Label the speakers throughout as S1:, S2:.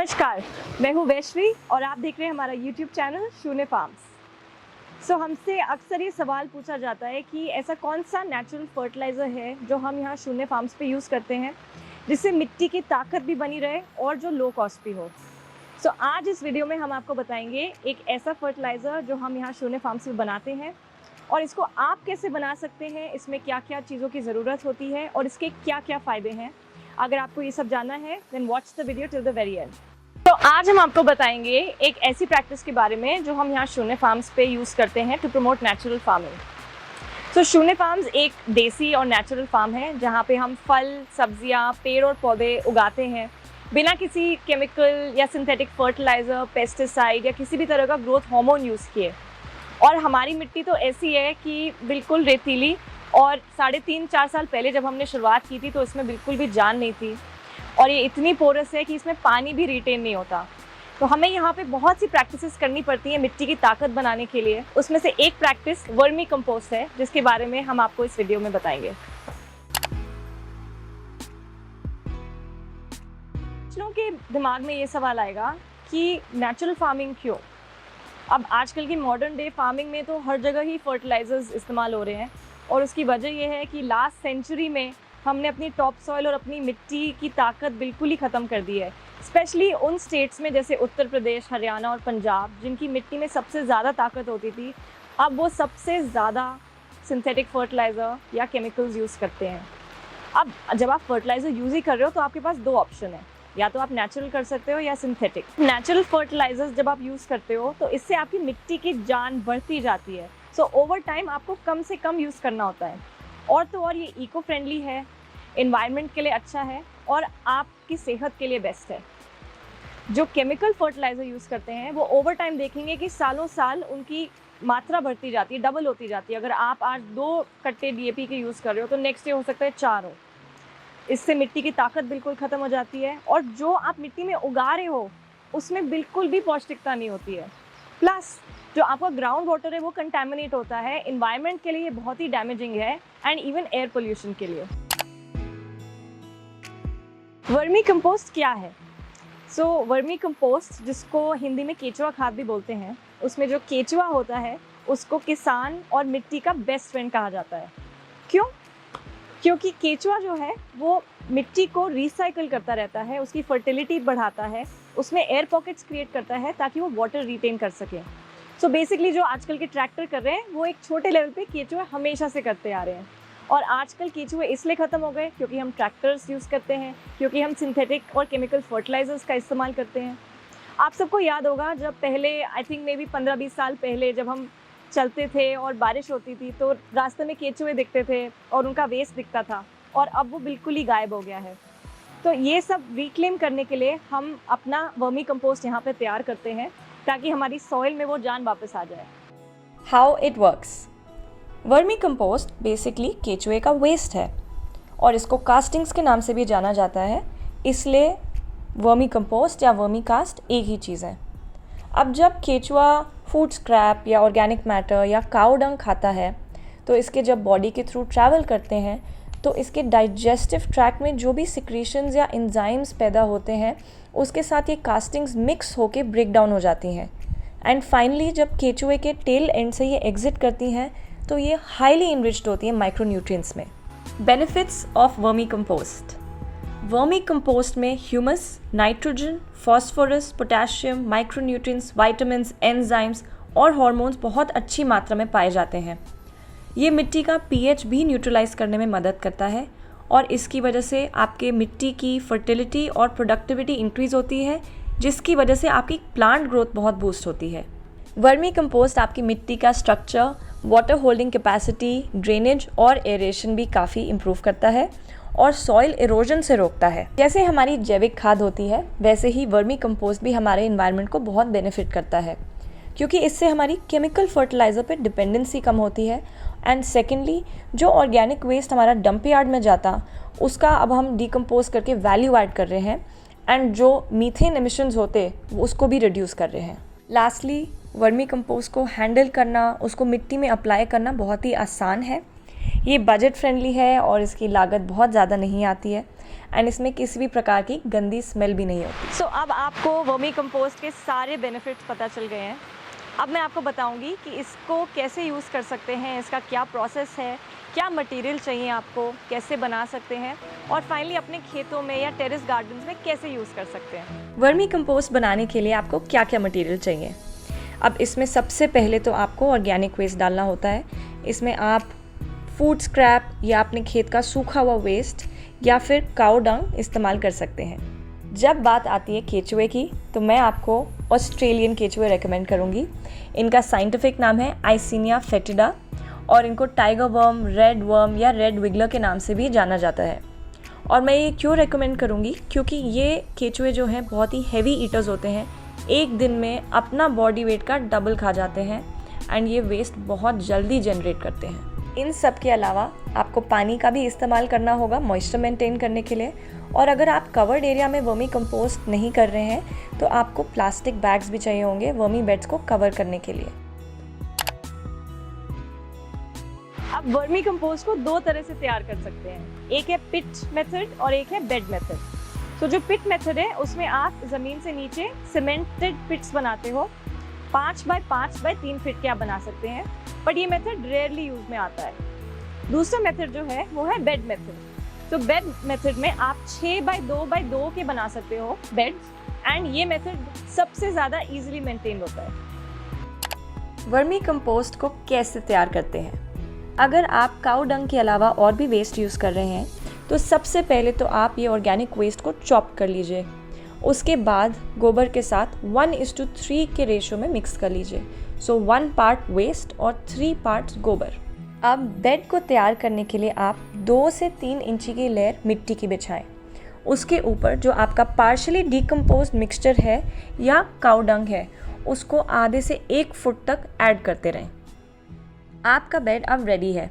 S1: नमस्कार, मैं हूँ वैश्वी और आप देख रहे हैं हमारा YouTube चैनल शून्य फार्म्स। हमसे अक्सर ये सवाल पूछा जाता है कि ऐसा कौन सा नेचुरल फर्टिलाइज़र है जो हम यहाँ शून्य फार्म्स पे यूज़ करते हैं जिससे मिट्टी की ताकत भी बनी रहे और जो लो कॉस्ट भी हो। आज इस वीडियो में हम आपको बताएंगे एक ऐसा फर्टिलाइज़र जो हम यहाँ शून्य फार्म्स में बनाते हैं और इसको आप कैसे बना सकते हैं, इसमें क्या क्या चीज़ों की ज़रूरत होती है और इसके क्या क्या फ़ायदे हैं। अगर आपको ये सब जानना है then watch the video till the very end. आज हम आपको बताएंगे एक ऐसी प्रैक्टिस के बारे में जो हम यहाँ शून्य फार्म्स पे यूज़ करते हैं टू प्रमोट नेचुरल फार्मिंग। शून्य फार्म्स एक देसी और नेचुरल फार्म है जहाँ पे हम फल, सब्जियाँ, पेड़ और पौधे उगाते हैं बिना किसी केमिकल या सिंथेटिक फर्टिलाइज़र, पेस्टिसाइड या किसी भी तरह का ग्रोथ हार्मोन यूज़ किए। और हमारी मिट्टी तो ऐसी है कि बिल्कुल रेतीली, और 3.5-4 साल पहले जब हमने शुरुआत की थी तो इसमें बिल्कुल भी जान नहीं थी और ये इतनी पोरस है कि इसमें पानी भी रिटेन नहीं होता। तो हमें यहाँ पे बहुत सी प्रैक्टिसेस करनी पड़ती हैं मिट्टी की ताकत बनाने के लिए। उसमें से एक प्रैक्टिस वर्मी कंपोस्ट है जिसके बारे में हम आपको इस वीडियो में बताएंगे। लोगों के दिमाग में ये सवाल आएगा कि नेचुरल फार्मिंग क्यों। अब आजकल की मॉडर्न डे फार्मिंग में तो हर जगह ही फर्टिलाइजर्स इस्तेमाल हो रहे हैं और उसकी वजह यह है कि लास्ट सेंचुरी में हमने अपनी टॉप सॉइल और अपनी मिट्टी की ताकत बिल्कुल ही ख़त्म कर दी है। स्पेशली उन स्टेट्स में जैसे उत्तर प्रदेश, हरियाणा और पंजाब, जिनकी मिट्टी में सबसे ज़्यादा ताकत होती थी, अब वो सबसे ज़्यादा सिंथेटिक फर्टिलाइज़र या केमिकल्स यूज़ करते हैं। अब जब आप फर्टिलाइज़र यूज़ ही कर रहे हो तो आपके पास दो ऑप्शन है, या तो आप नेचुरल कर सकते हो या सिंथेटिक। नेचुरल फर्टिलाइजर्स जब आप यूज़ करते हो तो इससे आपकी मिट्टी की जान बढ़ती जाती है। ओवर टाइम आपको कम से कम यूज़ करना होता है। और तो और ये इको फ्रेंडली है, एनवायरनमेंट के लिए अच्छा है और आपकी सेहत के लिए बेस्ट है। जो केमिकल फर्टिलाइज़र यूज़ करते हैं वो ओवर टाइम देखेंगे कि सालों साल उनकी मात्रा बढ़ती जाती है, डबल होती जाती है। अगर आप आज 2 कट्टे DAP के यूज़ कर रहे हो तो नेक्स्ट डे हो सकता है 4 हो। इससे मिट्टी की ताकत बिल्कुल ख़त्म हो जाती है और जो आप मिट्टी में उगा रहे हो उसमें बिल्कुल भी पौष्टिकता नहीं होती है। प्लस जो आपका ग्राउंड वाटर है वो कंटेमिनेट होता है। एनवायरनमेंट के लिए बहुत ही डैमेजिंग है एंड इवन एयर पोल्यूशन के लिए। वर्मी कंपोस्ट क्या है? वर्मी कंपोस्ट, जिसको हिंदी में केचुआ खाद भी बोलते हैं, उसमें जो केचुआ होता है उसको किसान और मिट्टी का बेस्ट फ्रेंड कहा जाता है। क्यों? क्योंकि केचुआ जो है वो मिट्टी को रिसाइकल करता रहता है, उसकी फर्टिलिटी बढ़ाता है, उसमें एयर पॉकेट्स क्रिएट करता है ताकि वो वाटर रिटेन कर सके। बेसिकली जो आजकल के ट्रैक्टर कर रहे हैं वो एक छोटे लेवल पे केचुआ हमेशा से करते आ रहे हैं। और आजकल केचुए इसलिए ख़त्म हो गए क्योंकि हम ट्रैक्टर्स यूज़ करते हैं, क्योंकि हम सिंथेटिक और केमिकल फर्टिलाइजर्स का इस्तेमाल करते हैं। आप सबको याद होगा जब पहले, आई थिंक मे बी 15-20 साल पहले, जब हम चलते थे और बारिश होती थी तो रास्ते में केचुए दिखते थे और उनका वेस्ट दिखता था, और अब वो बिल्कुल ही गायब हो गया है। तो ये सब रिक्लेम करने के लिए हम अपना वर्मी कंपोस्ट यहाँ पे तैयार करते हैं ताकि हमारी सॉइल में वो जान वापस आ जाए। How it works. Vermicompost basically केचुए का वेस्ट है और इसको कास्टिंग्स के नाम से भी जाना जाता है, इसलिए वर्मी कंपोस्ट या वर्मी कास्ट एक ही चीज़ है। अब जब केचुआ फूड स्क्रैप या ऑर्गेनिक मैटर या काऊ डंग खाता है तो इसके जब बॉडी के थ्रू ट्रैवल करते हैं तो इसके डाइजेस्टिव ट्रैक्ट में जो भी सिक्रीशंस या एंजाइम्स पैदा होते हैं उसके साथ ये कास्टिंग्स मिक्स होके ब्रेक डाउन हो जाती हैं एंड फाइनली जब केचुए के टेल एंड से ये एग्जिट करती हैं तो ये हाईली इनरिच्ड होती है माइक्रोन्यूट्रिएंट्स में। Benefits of vermicompost. Vermicompost में humus, nitrogen, phosphorus, potassium, micronutrients, vitamins, enzymes और हार्मोन्स बहुत अच्छी मात्रा में पाए जाते हैं। ये मिट्टी का pH भी न्यूट्रलाइज करने में मदद करता है और इसकी वजह से आपके मिट्टी की फर्टिलिटी और प्रोडक्टिविटी इंक्रीज़ होती है, जिसकी वजह से आपकी प्लांट ग्रोथ बहुत बूस्ट होती है। वर्मी कंपोस्ट आपकी मिट्टी का structure, water holding capacity, drainage और एरेशन भी काफ़ी इम्प्रूव करता है और सॉइल इरोजन से रोकता है। जैसे हमारी जैविक खाद होती है वैसे ही वर्मी कंपोस्ट भी हमारे इन्वायरमेंट को बहुत बेनिफिट करता है, क्योंकि इससे हमारी केमिकल फर्टिलाइज़र पे डिपेंडेंसी कम होती है एंड सेकेंडली जो ऑर्गेनिक वेस्ट हमारा डंप यार्ड में जाता उसका अब हम डिकम्पोज करके वैल्यू ऐड कर रहे हैं एंड जो मीथेन एमिशंस होते उसको भी रिड्यूस कर रहे हैं। लास्टली वर्मी कंपोस्ट को हैंडल करना, उसको मिट्टी में अप्लाई करना बहुत ही आसान है। ये बजट फ्रेंडली है और इसकी लागत बहुत ज़्यादा नहीं आती है एंड इसमें किसी भी प्रकार की गंदी स्मेल भी नहीं होती। सो अब आपको वर्मी कंपोस्ट के सारे बेनिफिट्स पता चल गए हैं। अब मैं आपको बताऊंगी कि इसको कैसे यूज़ कर सकते हैं, इसका क्या प्रोसेस है, क्या मटेरियल चाहिए आपको, कैसे बना सकते हैं और फाइनली अपने खेतों में या टेरेस गार्डन्स में कैसे यूज़ कर सकते हैं। वर्मी कंपोस्ट बनाने के लिए आपको क्या क्या मटेरियल चाहिए। अब इसमें सबसे पहले तो आपको ऑर्गेनिक वेस्ट डालना होता है। इसमें आप फूड स्क्रैप या अपने खेत का सूखा हुआ वेस्ट या फिर काऊ डंग इस्तेमाल कर सकते हैं। जब बात आती है केचुए की तो मैं आपको ऑस्ट्रेलियन केचुए रेकमेंड करूँगी। इनका साइंटिफिक नाम है आइसिनिया फेटिडा और इनको टाइगर वर्म, रेड वर्म या रेड विगलर के नाम से भी जाना जाता है। और मैं ये क्यों रेकमेंड करूँगी, क्योंकि ये केचुए जो हैं बहुत ही हैवी ईटर्स होते हैं। एक दिन में अपना बॉडी वेट का डबल खा जाते हैं एंड ये वेस्ट बहुत जल्दी जनरेट करते हैं। इन सब के अलावा आपको पानी का भी इस्तेमाल करना होगा मॉइस्चर मेंटेन करने के लिए। और अगर आप कवर्ड एरिया में वर्मी कंपोस्ट नहीं कर रहे हैं तो आपको प्लास्टिक बैग्स भी चाहिए होंगे वर्मी बेड्स को कवर करने के लिए। आप वर्मी कंपोस्ट को दो तरह से तैयार कर सकते हैं, एक है पिट मेथड और एक है बेड मेथड। तो जो पिट मेथड है उसमें आप ज़मीन से नीचे सीमेंटेड पिट्स बनाते हो, 5 बाय 5 बाय 3 फीट के आप बना सकते हैं, बट ये मेथड रेयरली यूज में आता है। दूसरा मेथड जो है वो है बेड मेथड। तो बेड मेथड में आप 6 बाय 2 बाय 2 के बना सकते हो बेड्स एंड ये मेथड सबसे ज़्यादा इजीली मेंटेन होता है। वर्मी कंपोस्ट को कैसे तैयार करते हैं? अगर आप काऊ डंग के अलावा और भी वेस्ट यूज़ कर रहे हैं तो सबसे पहले तो आप ये ऑर्गेनिक वेस्ट को चॉप कर लीजिए। उसके बाद गोबर के साथ 1:3 के रेशो में मिक्स कर लीजिए। सो 1 पार्ट वेस्ट और 3 पार्ट्स गोबर। अब बेड को तैयार करने के लिए आप 2 से 3 इंची की लेयर मिट्टी की बिछाएं। उसके ऊपर जो आपका पार्शियली डिकम्पोज्ड मिक्सचर है या काऊ डंग है उसको आधे से 1 फुट तक ऐड करते रहें। आपका बेड अब रेडी है।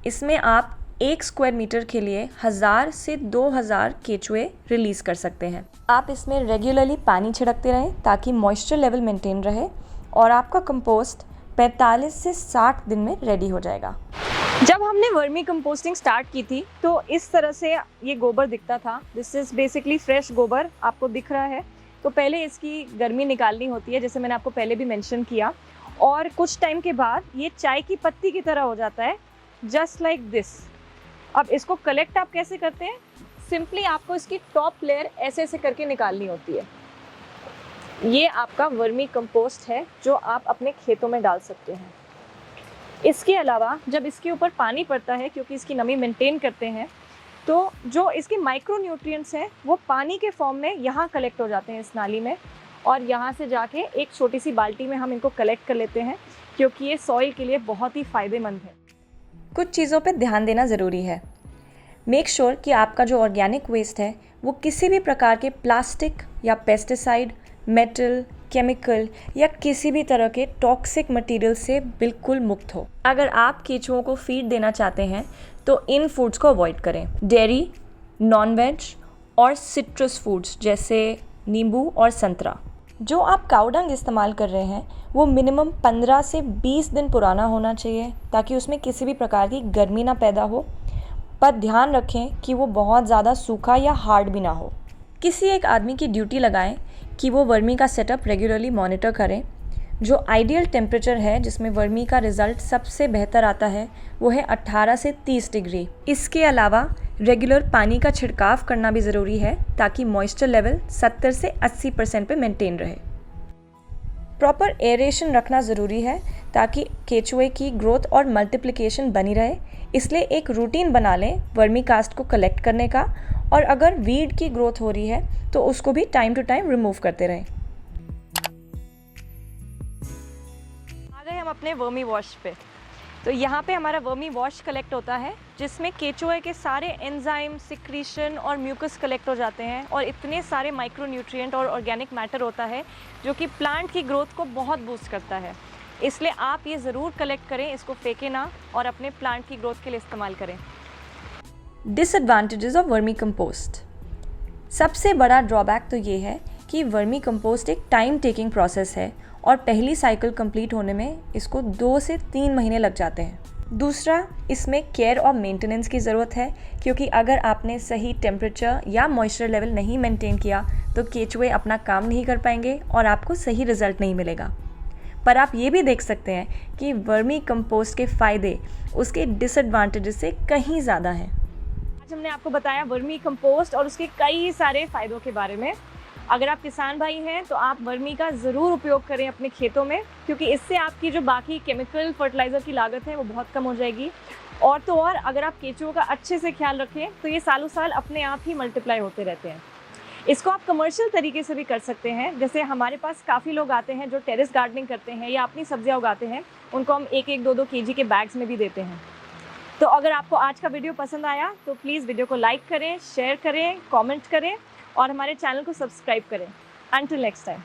S1: इसमें आप 1 स्क्वायर मीटर के लिए 1000 से 2000 केचुए रिलीज़ कर सकते हैं। आप इसमें रेगुलरली पानी छिड़कते रहें ताकि मॉइस्चर लेवल मेंटेन रहे और आपका कंपोस्ट 45 से 60 दिन में रेडी हो जाएगा। जब हमने वर्मी कंपोस्टिंग स्टार्ट की थी तो इस तरह से ये गोबर दिखता था। दिस इज़ बेसिकली फ्रेश गोबर आपको दिख रहा है। तो पहले इसकी गर्मी निकालनी होती है, जैसे मैंने आपको पहले भी मेंशन किया, और कुछ टाइम के बाद ये चाय की पत्ती की तरह हो जाता है, जस्ट लाइक दिस। अब इसको कलेक्ट आप कैसे करते हैं? सिंपली आपको इसकी टॉप लेयर ऐसे ऐसे करके निकालनी होती है। ये आपका वर्मी कंपोस्ट है जो आप अपने खेतों में डाल सकते हैं। इसके अलावा जब इसके ऊपर पानी पड़ता है, क्योंकि इसकी नमी मेंटेन करते हैं, तो जो इसके माइक्रो न्यूट्रिएंट्स हैं वो पानी के फॉर्म में यहाँ कलेक्ट हो जाते हैं इस नाली में, और यहाँ से जाके एक छोटी सी बाल्टी में हम इनको कलेक्ट कर लेते हैं, क्योंकि ये सॉइल के लिए बहुत ही फ़ायदेमंद है। कुछ चीज़ों पे ध्यान देना ज़रूरी है। मेक श्योर कि आपका जो ऑर्गेनिक वेस्ट है वो किसी भी प्रकार के प्लास्टिक या पेस्टिसाइड, मेटल, केमिकल या किसी भी तरह के टॉक्सिक मटेरियल से बिल्कुल मुक्त हो। अगर आप केचुओं को फीड देना चाहते हैं तो इन फूड्स को अवॉइड करें। डेयरी, नॉन वेज और सिट्रस फूड्स जैसे नींबू और संतरा। जो आप काऊ डंग इस्तेमाल कर रहे हैं वो मिनिमम 15 से 20 दिन पुराना होना चाहिए ताकि उसमें किसी भी प्रकार की गर्मी ना पैदा हो, पर ध्यान रखें कि वो बहुत ज़्यादा सूखा या हार्ड भी ना हो। किसी एक आदमी की ड्यूटी लगाएं कि वो वर्मी का सेटअप रेगुलरली मॉनिटर करें। जो आइडियल टेम्परेचर है जिसमें वर्मी का रिज़ल्ट सबसे बेहतर आता है वो है 18 से 30 डिग्री। इसके अलावा रेगुलर पानी का छिड़काव करना भी ज़रूरी है ताकि मॉइस्चर लेवल 70 से 80% पे मेंटेन रहे। प्रॉपर एरेशन रखना ज़रूरी है ताकि केचुए की ग्रोथ और मल्टीप्लिकेशन बनी रहे। इसलिए एक रूटीन बना लें वर्मी कास्ट को कलेक्ट करने का, और अगर वीड की ग्रोथ हो रही है तो उसको भी टाइम टू टाइम रिमूव करते रहें। आ गए हम अपने वर्मी वॉश पे। तो यहाँ पे हमारा वर्मी वॉश कलेक्ट होता है जिसमें केचुए के सारे एंजाइम, सिक्रीशन और म्यूकस कलेक्ट हो जाते हैं, और इतने सारे माइक्रो न्यूट्रिएंट और ऑर्गेनिक मैटर होता है जो कि प्लांट की ग्रोथ को बहुत बूस्ट करता है। इसलिए आप ये ज़रूर कलेक्ट करें, इसको फेंकें ना और अपने प्लांट की ग्रोथ के लिए इस्तेमाल करें। Disadvantages of vermi compost. सबसे बड़ा ड्रॉबैक तो ये है कि वर्मी कंपोस्ट एक टाइम टेकिंग प्रोसेस है और पहली साइकिल कंप्लीट होने में इसको 2 से 3 महीने लग जाते हैं। दूसरा, इसमें केयर और मेंटेनेंस की ज़रूरत है, क्योंकि अगर आपने सही टेम्परेचर या मॉइस्चर लेवल नहीं मेंटेन किया तो केचुए अपना काम नहीं कर पाएंगे और आपको सही रिजल्ट नहीं मिलेगा। पर आप ये भी देख सकते हैं कि वर्मी कंपोस्ट के फ़ायदे उसके डिसएडवांटेजेस से कहीं ज़्यादा हैं। आज हमने आपको बताया वर्मी कंपोस्ट और उसके कई सारे फ़ायदों के बारे में। अगर आप किसान भाई हैं तो आप वर्मी का ज़रूर उपयोग करें अपने खेतों में, क्योंकि इससे आपकी जो बाकी केमिकल फर्टिलाइज़र की लागत है वो बहुत कम हो जाएगी। और तो और अगर आप केचुओं का अच्छे से ख्याल रखें तो ये सालों साल अपने आप ही मल्टीप्लाई होते रहते हैं। इसको आप कमर्शियल तरीके से भी कर सकते हैं। जैसे हमारे पास काफ़ी लोग आते हैं जो टेरेस गार्डनिंग करते हैं या अपनी सब्जियां उगाते हैं, उनको हम 1-1, 2-2 केजी के बैग्स में भी देते हैं। तो अगर आपको आज का वीडियो पसंद आया तो प्लीज़ वीडियो को लाइक करें, शेयर करें, कमेंट करें और हमारे चैनल को सब्सक्राइब करें। Until next time.